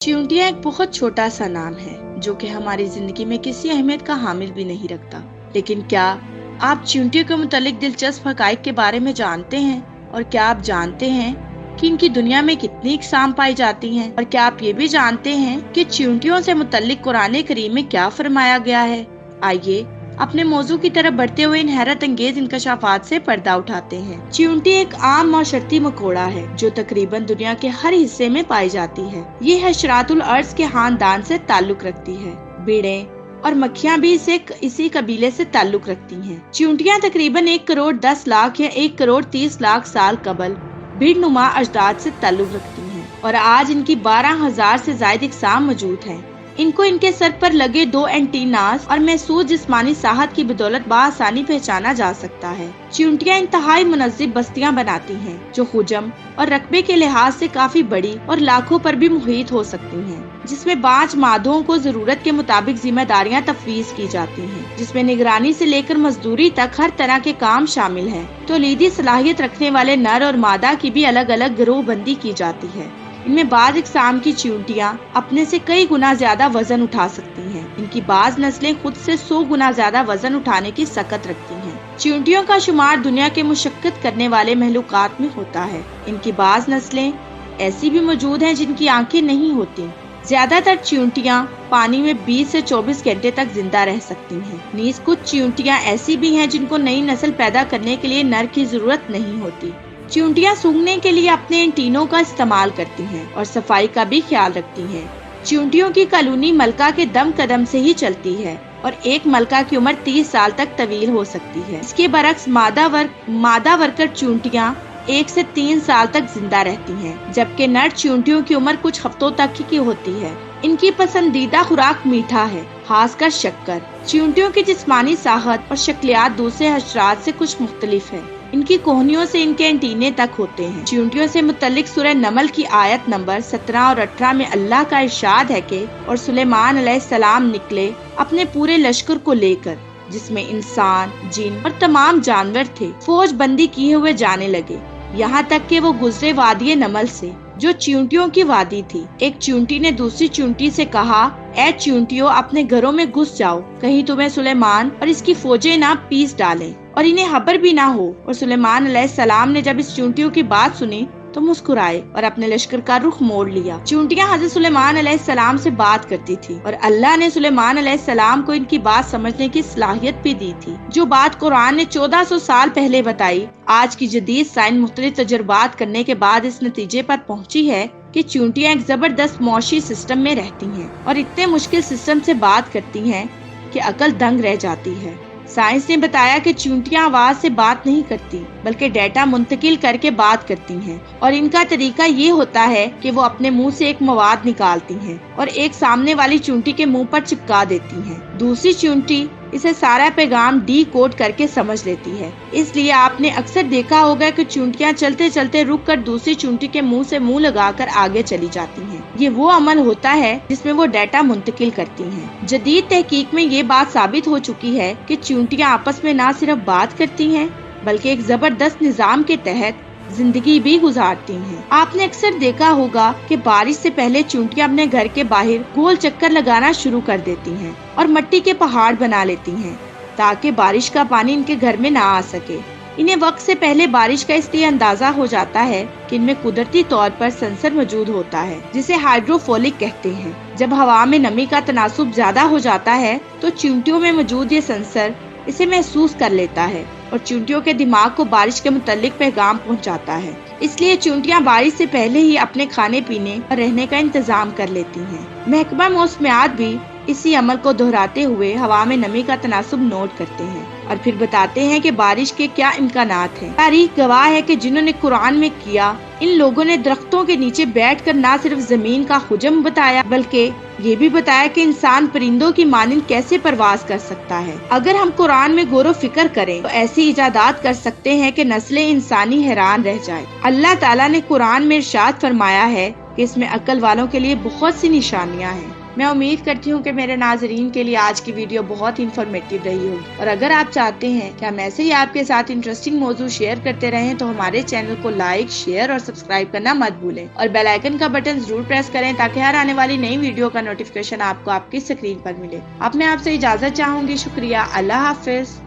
चींटियां एक बहुत छोटा सा नाम है जो कि हमारी जिंदगी में किसी अहमियत का हामिल भी नहीं रखता। लेकिन क्या आप चींटियों के मुतालिक दिलचस्प हकाइक के बारे में जानते हैं? और क्या आप जानते हैं कि इनकी दुनिया में कितनी अक़साम पाई जाती हैं? और क्या आप ये भी जानते हैं कि चींटियों से मुतालिक कुरान करीम में क्या फरमाया गया है? आइए अपने मौजू की तरफ बढ़ते हुए इन हैरत अंगेज इंकशाफात से पर्दा उठाते हैं। चींटी एक आम माशरती मकोड़ा है जो तकरीबन दुनिया के हर हिस्से में पाई जाती है। ये हशरातुल अर्ज़ के खानदान से ताल्लुक रखती है। बीड़े और मक्खियाँ भी इसी कबीले से ताल्लुक रखती हैं। चींटियाँ तकरीबन 1 करोड़ 10 लाख या 1 करोड़ 30 लाख साल कबल भीड़ नुमा अजदाद से ताल्लुक रखती हैं और आज इनकी 12,000 से ज़ायद अक़साम मौजूद हैं। इनको इनके सर पर लगे 2 एंटीनास और महसूस जिस्मानी साहत की बदौलत बआसानी पहचाना जा सकता है। चींटियां इंतहाई मुनज़्ज़म बस्तियां बनाती हैं जो हुजम और रकबे के लिहाज से काफी बड़ी और लाखों पर भी मुहित हो सकती हैं, जिसमें 5 मादों को जरूरत के मुताबिक जिम्मेदारियां तफवीज़ की जाती हैं, जिसमें निगरानी से लेकर मजदूरी तक हर तरह के काम शामिल हैं। तौलीदी सलाहियत रखने वाले नर और मादा की भी अलग अलग गिरोह बंदी की जाती है। इनमें बाज़ अक़साम की चींटियां अपने से कई गुना ज्यादा वजन उठा सकती हैं। इनकी बाज़ नस्लें खुद से 100 गुना ज्यादा वजन उठाने की सकत रखती हैं। चींटियों का शुमार दुनिया के मुशक्कत करने वाले महलूकात में होता है। इनकी बाज़ नस्लें ऐसी भी मौजूद हैं जिनकी आंखें नहीं होती। ज्यादातर चींटियां पानी में 20 से 24 घंटे तक जिंदा रह सकती हैं। नीज कुछ चींटियां ऐसी भी हैं जिनको नई नस्ल पैदा करने के लिए नर की जरूरत नहीं होती। चींटियां सूंघने के लिए अपने एंटीनों का इस्तेमाल करती हैं और सफाई का भी ख्याल रखती हैं। चींटियों की कॉलोनी मलका के दम कदम से ही चलती है और एक मलका की उम्र 30 साल तक तवील हो सकती है। इसके बरक्स मादा वर्कर चींटियां 1 से 3 साल तक जिंदा रहती हैं, जबकि नर चींटियों की उम्र कुछ हफ्तों तक की होती है। इनकी पसंदीदा खुराक मीठा है, खासकर शक्कर। चींटियों की जिस्मानी साहत और शक्लियात दूसरे हशरात से कुछ मुख्तलिफ है। इनकी कोहनियों से इनके एंटीने तक होते हैं। चींटियों से मुतल्लिक सूरह नमल की आयत नंबर 17 और 18 में अल्लाह का इरशाद है कि और सुलेमान अलैहिस्सलाम निकले अपने पूरे लश्कर को लेकर, जिसमें इंसान, जिन और तमाम जानवर थे, फौज बंदी किए हुए जाने लगे, यहाँ तक कि वो गुजरे वादी नमल से, जो चींटियों की वादी थी। एक चींटी ने दूसरी चींटी से कहा, ऐ चींटियों, अपने घरों में घुस जाओ, कहीं तुम्हें सुलेमान और इसकी फौजें ना पीस डालें और इन्हें खबर भी ना हो। और सुलेमान अलैहिस्सलाम ने जब इस चींटियों की बात सुनी तो मुस्कुराए और अपने लश्कर का रुख मोड़ लिया। चींटियां हज़रत सुलेमान अलैहिस्सलाम से बात करती थी और अल्लाह ने सुलेमान अलैहिस्सलाम को इनकी बात समझने की सलाहियत भी दी थी। जो बात कुरान ने 1400 साल पहले बताई, आज की जदीद साइंस मुख्तलिफ तजुर्बात करने के बाद इस नतीजे पर पहुंची है कि चींटियां एक जबरदस्त मौशी सिस्टम में रहती हैं और इतने मुश्किल सिस्टम से बात करती हैं कि अकल दंग रह जाती है। साइंस ने बताया कि चींटियां आवाज से बात नहीं करती बल्कि डेटा मुंतकिल करके बात करती हैं और इनका तरीका ये होता है कि वो अपने मुंह से एक मवाद निकालती हैं और एक सामने वाली चींटी के मुंह पर चिपका देती हैं। दूसरी चींटी इसे सारा पैगाम डी कोड करके समझ लेती है। इसलिए आपने अक्सर देखा होगा कि चींटियां चलते चलते रुक कर दूसरी चींटी के मुंह से मुंह लगाकर आगे चली जाती हैं। ये वो अमल होता है जिसमें वो डाटा मुंतकिल करती हैं। जदीद तहकीक में ये बात साबित हो चुकी है कि चींटियां आपस में न सिर्फ बात करती हैं बल्कि एक जबरदस्त निजाम के तहत जिंदगी भी गुजारती हैं। आपने अक्सर देखा होगा कि बारिश से पहले चींटियां अपने घर के बाहर गोल चक्कर लगाना शुरू कर देती हैं और मिट्टी के पहाड़ बना लेती हैं ताकि बारिश का पानी इनके घर में ना आ सके। इन्हें वक्त से पहले बारिश का इसलिए अंदाजा हो जाता है कि इनमें कुदरती तौर पर सेंसर मौजूद होता है जिसे हाइड्रोफोलिक कहते हैं। जब हवा में नमी का तनासुब ज्यादा हो जाता है तो चींटियों में मौजूद ये सेंसर इसे महसूस कर लेता है और चींटियों के दिमाग को बारिश के मुतालिक पैगाम पहुंचाता है। इसलिए चींटियां बारिश से पहले ही अपने खाने पीने और रहने का इंतजाम कर लेती हैं। महकमा मौसमियात भी इसी अमल को दोहराते हुए हवा में नमी का तनासुब नोट करते हैं और फिर बताते हैं कि बारिश के क्या इम्कानात हैं। तारीख गवाह है कि जिन्होंने कुरान में किया, इन लोगों ने दरख्तों के नीचे बैठकर न सिर्फ जमीन का हुजम बताया बल्कि ये भी बताया कि इंसान परिंदों की मानिंद कैसे परवाज कर सकता है। अगर हम कुरान में गौर फिक्र करें तो ऐसी इजादात कर सकते हैं कि नस्लें इंसानी हैरान रह जाए। अल्लाह ताला ने कुरान में इरशाद फरमाया है कि इसमें अक्ल वालों के लिए बहुत सी निशानियां हैं। میں امید کرتی ہوں کہ میرے ناظرین کے لیے آج کی ویڈیو بہت انفارمیٹیو رہی ہوگی، اور اگر آپ چاہتے ہیں کہ ہم ایسے ہی آپ کے ساتھ انٹرسٹنگ موضوع شیئر کرتے رہیں تو ہمارے چینل کو لائک، شیئر اور سبسکرائب کرنا مت بھولیں، اور بیل آئیکن کا بٹن ضرور پریس کریں تاکہ ہر آنے والی نئی ویڈیو کا نوٹیفیکیشن آپ کو آپ کی اسکرین پر ملے۔ اب میں آپ سے اجازت چاہوں گی، شکریہ، اللہ حافظ۔